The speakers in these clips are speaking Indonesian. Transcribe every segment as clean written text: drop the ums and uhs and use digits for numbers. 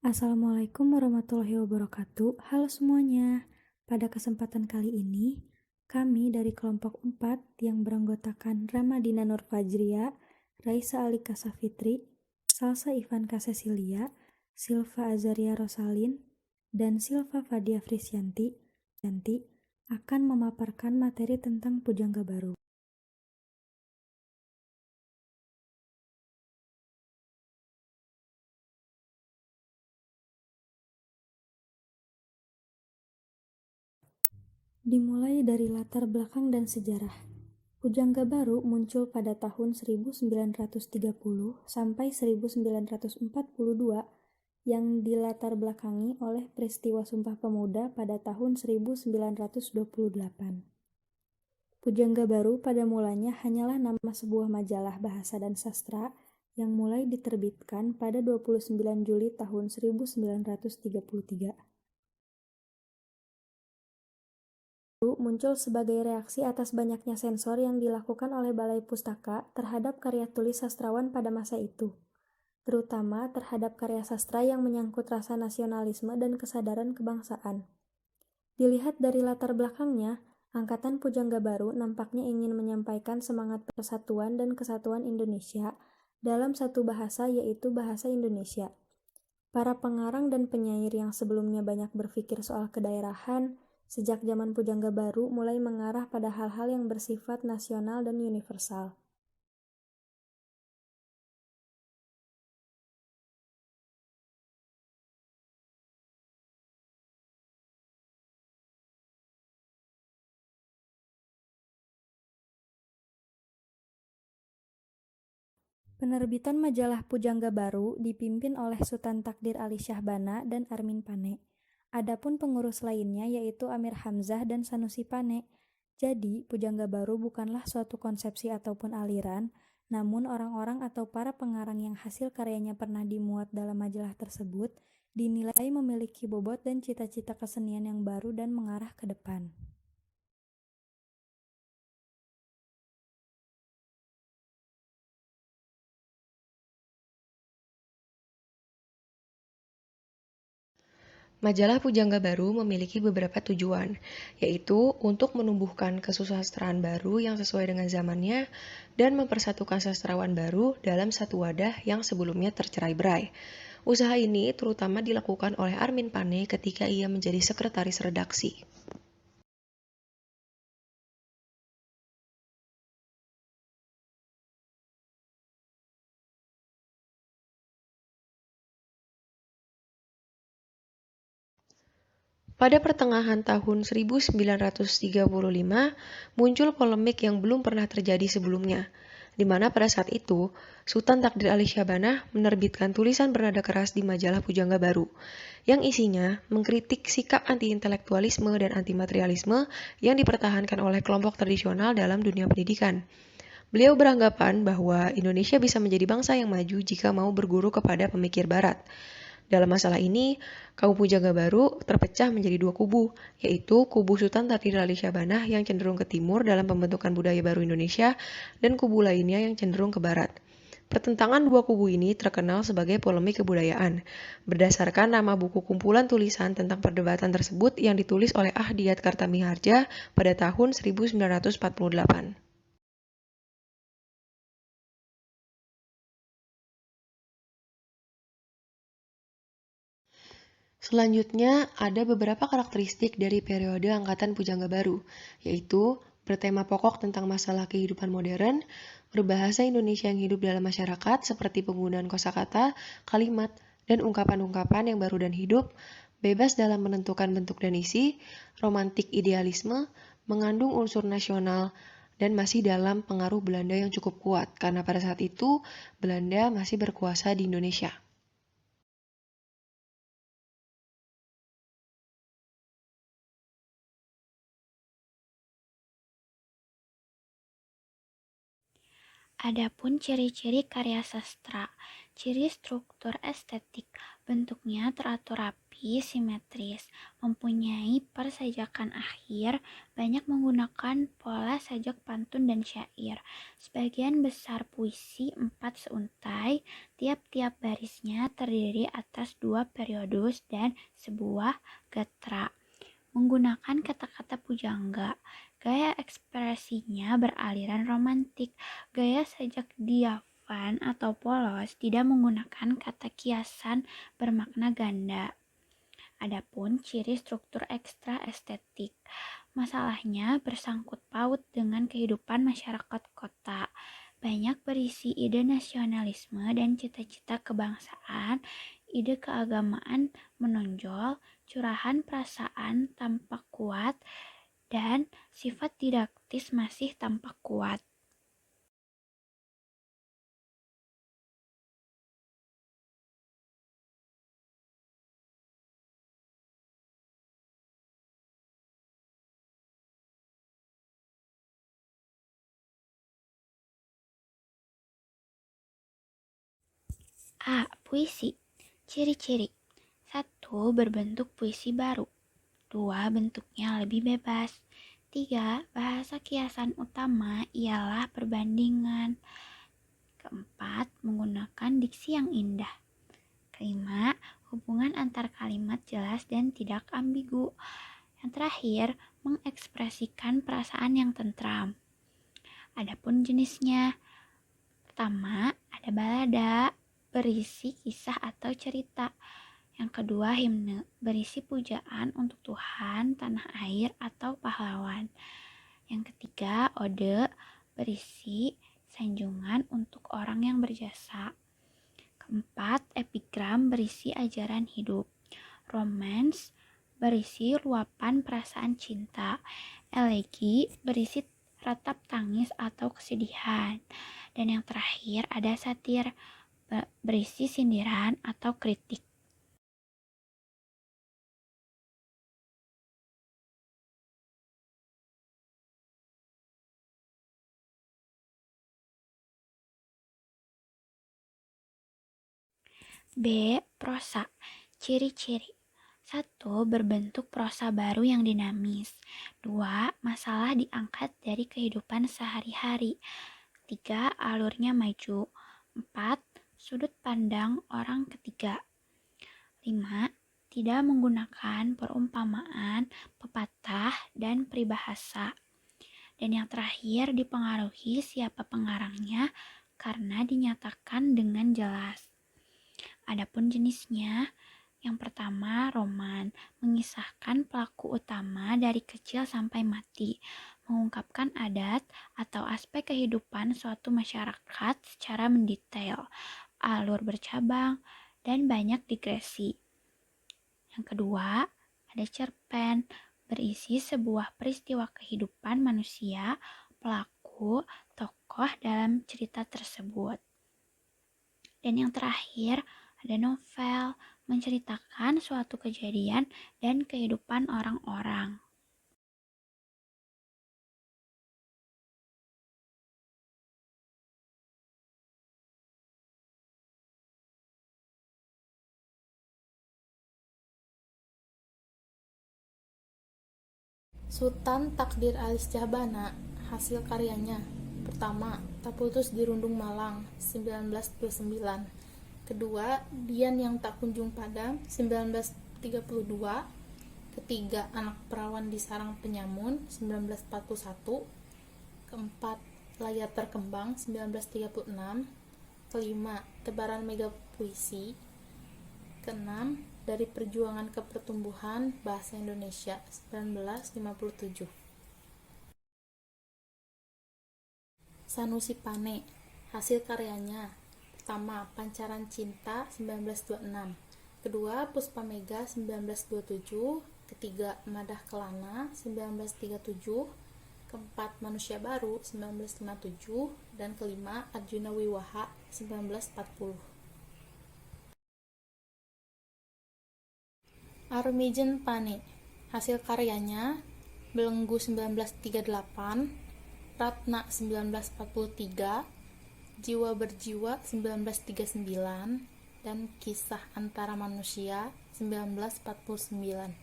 Assalamualaikum warahmatullahi wabarakatuh. Halo semuanya. Pada kesempatan kali ini, kami dari kelompok 4 yang beranggotakan Ramadina Nur Fajria, Raisa Alika Safitri, Salsa Ivanka Cecilia, Silva Azaria Rosalin, dan Silva Fadia Frisyanti akan memaparkan materi tentang pujangga baru. Dimulai dari latar belakang dan sejarah. Pujangga baru muncul pada tahun 1930 sampai 1942 yang dilatar belakangi oleh peristiwa Sumpah Pemuda pada tahun 1928. Pujangga baru pada mulanya hanyalah nama sebuah majalah bahasa dan sastra yang mulai diterbitkan pada 29 Juli tahun 1933. Muncul sebagai reaksi atas banyaknya sensor yang dilakukan oleh Balai Pustaka terhadap karya tulis sastrawan pada masa itu, terutama terhadap karya sastra yang menyangkut rasa nasionalisme dan kesadaran kebangsaan. Dilihat dari latar belakangnya, Angkatan Pujangga Baru nampaknya ingin menyampaikan semangat persatuan dan kesatuan Indonesia dalam satu bahasa, yaitu bahasa Indonesia. Para pengarang dan penyair yang sebelumnya banyak berpikir soal kedaerahan, sejak zaman Pujangga Baru mulai mengarah pada hal-hal yang bersifat nasional dan universal. Penerbitan majalah Pujangga Baru dipimpin oleh Sultan Takdir Ali Syahbana dan Armin Pane. Adapun pengurus lainnya yaitu Amir Hamzah dan Sanusi Pane. Jadi, Pujangga Baru bukanlah suatu konsepsi ataupun aliran, namun orang-orang atau para pengarang yang hasil karyanya pernah dimuat dalam majalah tersebut dinilai memiliki bobot dan cita-cita kesenian yang baru dan mengarah ke depan. Majalah Pujangga Baru memiliki beberapa tujuan, yaitu untuk menumbuhkan kesusastraan baru yang sesuai dengan zamannya dan mempersatukan sastrawan baru dalam satu wadah yang sebelumnya tercerai-berai. Usaha ini terutama dilakukan oleh Armin Pane ketika ia menjadi sekretaris redaksi. Pada pertengahan tahun 1935, muncul polemik yang belum pernah terjadi sebelumnya, di mana pada saat itu, Sultan Takdir Ali Syahbana menerbitkan tulisan bernada keras di majalah Pujangga Baru, yang isinya mengkritik sikap anti-intelektualisme dan anti-materialisme yang dipertahankan oleh kelompok tradisional dalam dunia pendidikan. Beliau beranggapan bahwa Indonesia bisa menjadi bangsa yang maju jika mau berguru kepada pemikir Barat. Dalam masalah ini, kaum Pujangga Baru terpecah menjadi dua kubu, yaitu kubu Sultan Takdir Ali Syahbana yang cenderung ke timur dalam pembentukan budaya baru Indonesia, dan kubu lainnya yang cenderung ke barat. Pertentangan dua kubu ini terkenal sebagai polemik kebudayaan, berdasarkan nama buku kumpulan tulisan tentang perdebatan tersebut yang ditulis oleh Ahdiyat Kartamiharja pada tahun 1948. Selanjutnya, ada beberapa karakteristik dari periode Angkatan Pujangga Baru, yaitu bertema pokok tentang masalah kehidupan modern, berbahasa Indonesia yang hidup dalam masyarakat seperti penggunaan kosakata, kalimat, dan ungkapan-ungkapan yang baru dan hidup, bebas dalam menentukan bentuk dan isi, romantik idealisme, mengandung unsur nasional, dan masih dalam pengaruh Belanda yang cukup kuat, karena pada saat itu Belanda masih berkuasa di Indonesia. Adapun ciri-ciri karya sastra, ciri struktur estetik, bentuknya teratur rapi, simetris, mempunyai persajakan akhir, banyak menggunakan pola sajak pantun dan syair. Sebagian besar puisi 4 seuntai, tiap-tiap barisnya terdiri atas 2 periodus dan sebuah gatra. Menggunakan kata-kata pujangga, gaya ekspresinya beraliran romantik. Gaya sajak diafan atau polos tidak menggunakan kata kiasan bermakna ganda. Adapun ciri struktur ekstra estetik, masalahnya bersangkut paut dengan kehidupan masyarakat kota. Banyak berisi ide nasionalisme dan cita-cita kebangsaan, ide keagamaan menonjol, curahan perasaan tampak kuat, dan sifat didaktis masih tampak kuat. A. Puisi. Ciri-ciri. 1. Berbentuk puisi baru. 2. Bentuknya lebih bebas. 3. Bahasa kiasan utama ialah perbandingan. Keempat, menggunakan diksi yang indah. Kelima, hubungan antar kalimat jelas dan tidak ambigu. Yang terakhir, mengekspresikan perasaan yang tentram. Adapun jenisnya, pertama, ada balada, berisi kisah atau cerita. Yang kedua, himne, berisi pujaan untuk Tuhan, tanah air, atau pahlawan. Yang ketiga, ode, berisi sanjungan untuk orang yang berjasa. Keempat, epigram, berisi ajaran hidup. Romance, berisi luapan perasaan cinta. Elegi, berisi ratap tangis atau kesedihan. Dan yang terakhir ada satir, berisi sindiran atau kritik. B. Prosa. Ciri-ciri. 1. Berbentuk prosa baru yang dinamis. 2. Masalah diangkat dari kehidupan sehari-hari. 3. Alurnya maju. 4. Sudut pandang orang ketiga. 5. Tidak menggunakan perumpamaan, pepatah, dan peribahasa. Dan yang terakhir, dipengaruhi siapa pengarangnya karena dinyatakan dengan jelas. Adapun jenisnya, yang pertama roman, mengisahkan pelaku utama dari kecil sampai mati, mengungkapkan adat atau aspek kehidupan suatu masyarakat secara mendetail, alur bercabang, dan banyak digresi. Yang kedua, ada cerpen, berisi sebuah peristiwa kehidupan manusia, pelaku, tokoh dalam cerita tersebut. Dan yang terakhir, ada novel, menceritakan suatu kejadian dan kehidupan orang-orang. Sultan Takdir Alis Jahbana, hasil karyanya. Pertama, Tak Putus di Rundung Malang, 1929. Kedua, Dian yang Tak Kunjung Padam, 1932. Ketiga, Anak Perawan di Sarang Penyamun, 1941. Keempat, Layar Terkembang, 1936. Kelima, Tebaran Mega Puisi. Keenam, Dari Perjuangan ke Pertumbuhan Bahasa Indonesia, 1957. Sanusi Pane, hasil karyanya. Pertama, Pancaran Cinta, 1926. Kedua, Puspa Mega, 1927. Ketiga, Madah Kelana, 1937. Keempat, Manusia Baru, 1957. Dan kelima, Arjuna Wiwaha, 1940. Armijen Pane, hasil karyanya. Belenggu, 1938. Ratna, 1943. Jiwa Berjiwa 1939 dan Kisah Antara Manusia 1949.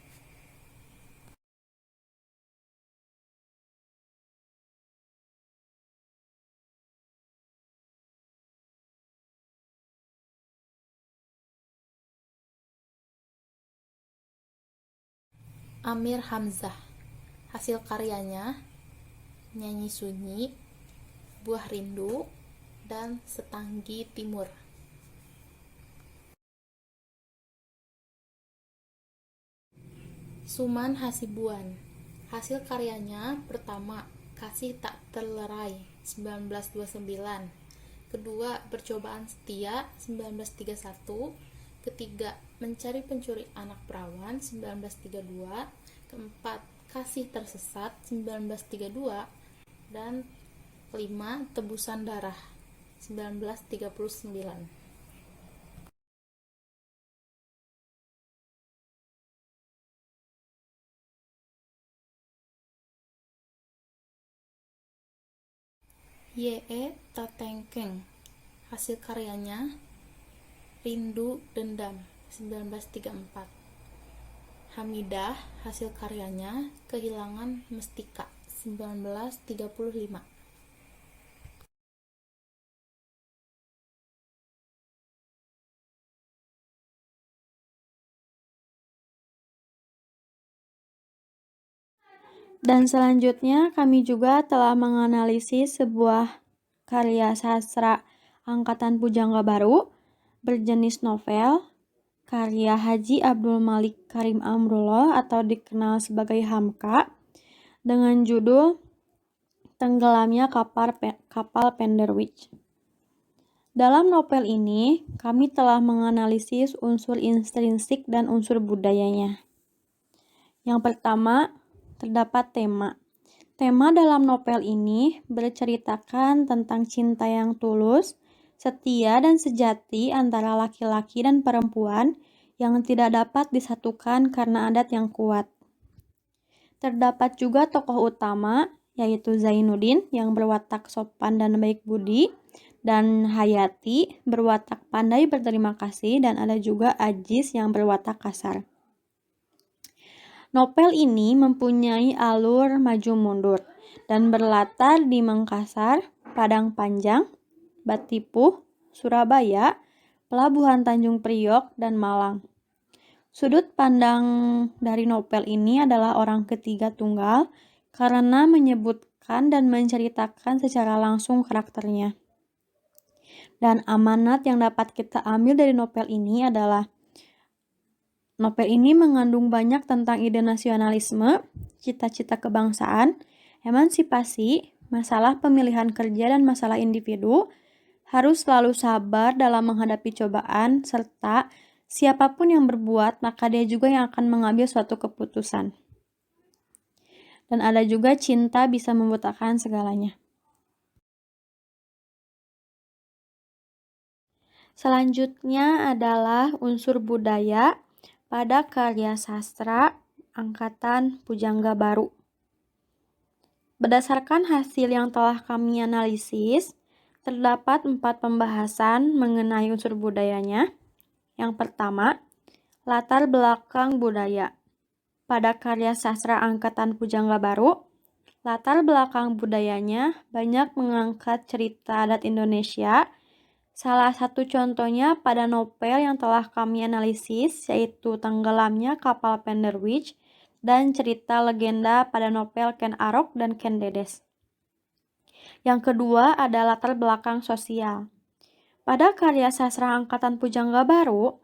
Amir Hamzah. Hasil karyanya Nyanyi Sunyi, Buah Rindu, dan Setanggi Timur. Suman Hasibuan. Hasil karyanya pertama, Kasih Tak Terlerai 1929, kedua, Percobaan Setia 1931, ketiga, Mencari Pencuri Anak Perawan 1932, keempat, Kasih Tersesat 1932, dan kelima, Tebusan Darah 1939. Y.E. Tatengkeng. Hasil karyanya Rindu Dendam 1934. Hamidah. Hasil karyanya Kehilangan Mestika 1935. Dan selanjutnya kami juga telah menganalisis sebuah karya sastra angkatan pujangga baru berjenis novel karya Haji Abdul Malik Karim Amrullah atau dikenal sebagai Hamka dengan judul Tenggelamnya Kapal Penderwich. Dalam novel ini, kami telah menganalisis unsur intrinsik dan unsur budayanya. Yang pertama, terdapat tema. Tema dalam novel ini berceritakan tentang cinta yang tulus, setia dan sejati antara laki-laki dan perempuan yang tidak dapat disatukan karena adat yang kuat. Terdapat juga tokoh utama, yaitu Zainuddin yang berwatak sopan dan baik budi, dan Hayati berwatak pandai berterima kasih, dan ada juga Ajis yang berwatak kasar. Novel ini mempunyai alur maju mundur dan berlatar di Makassar, Padang Panjang, Batipuh, Surabaya, Pelabuhan Tanjung Priok, dan Malang. Sudut pandang dari novel ini adalah orang ketiga tunggal karena menyebutkan dan menceritakan secara langsung karakternya. Dan amanat yang dapat kita ambil dari novel ini adalah novel ini mengandung banyak tentang ide nasionalisme, cita-cita kebangsaan, emansipasi, masalah pemilihan kerja dan masalah individu, harus selalu sabar dalam menghadapi cobaan, serta siapapun yang berbuat, maka dia juga yang akan mengambil suatu keputusan. Dan ada juga cinta bisa membutakan segalanya. Selanjutnya adalah unsur budaya pada karya sastra angkatan pujangga baru. Berdasarkan hasil yang telah kami analisis, terdapat 4 pembahasan mengenai unsur budayanya. Yang pertama, latar belakang budaya. Pada karya sastra angkatan pujangga baru, latar belakang budayanya banyak mengangkat cerita adat Indonesia. Salah satu contohnya pada novel yang telah kami analisis, yaitu Tenggelamnya Kapal Penderwich, dan cerita legenda pada novel Ken Arok dan Ken Dedes. Yang kedua ada latar belakang sosial. Pada karya sastra angkatan pujangga baru,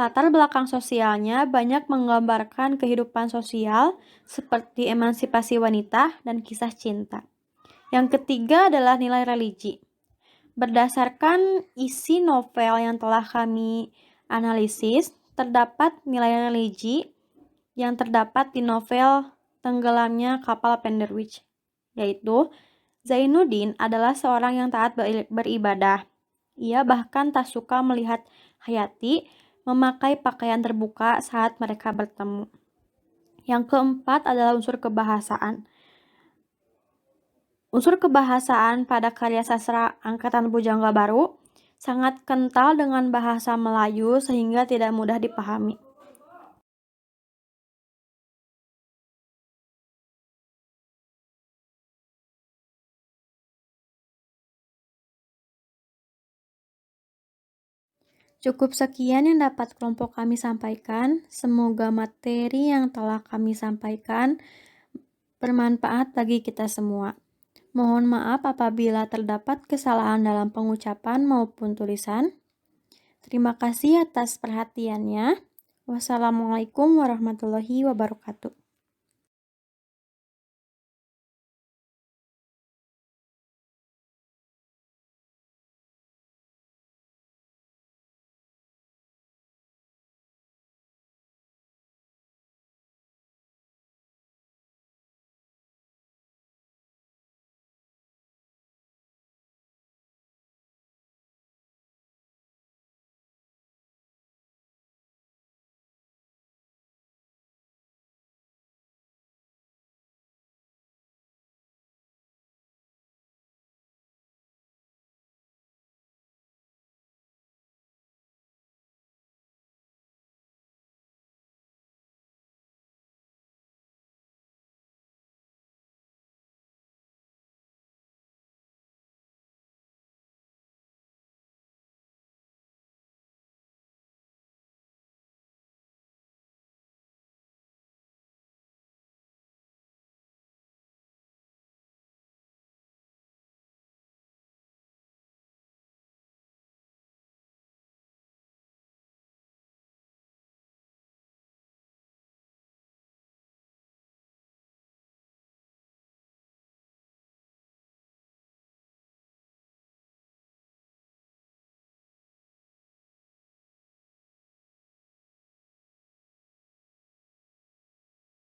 latar belakang sosialnya banyak menggambarkan kehidupan sosial seperti emansipasi wanita dan kisah cinta. Yang ketiga adalah nilai religi. Berdasarkan isi novel yang telah kami analisis, terdapat nilai religi yang terdapat di novel Tenggelamnya Kapal Penderwich, yaitu Zainuddin adalah seorang yang taat beribadah. Ia bahkan tak suka melihat Hayati memakai pakaian terbuka saat mereka bertemu. Yang keempat adalah unsur kebahasaan. Unsur kebahasaan pada karya sastra angkatan Pujangga Baru sangat kental dengan bahasa Melayu sehingga tidak mudah dipahami. Cukup sekian yang dapat kelompok kami sampaikan. Semoga materi yang telah kami sampaikan bermanfaat bagi kita semua. Mohon maaf apabila terdapat kesalahan dalam pengucapan maupun tulisan. Terima kasih atas perhatiannya. Wassalamualaikum warahmatullahi wabarakatuh.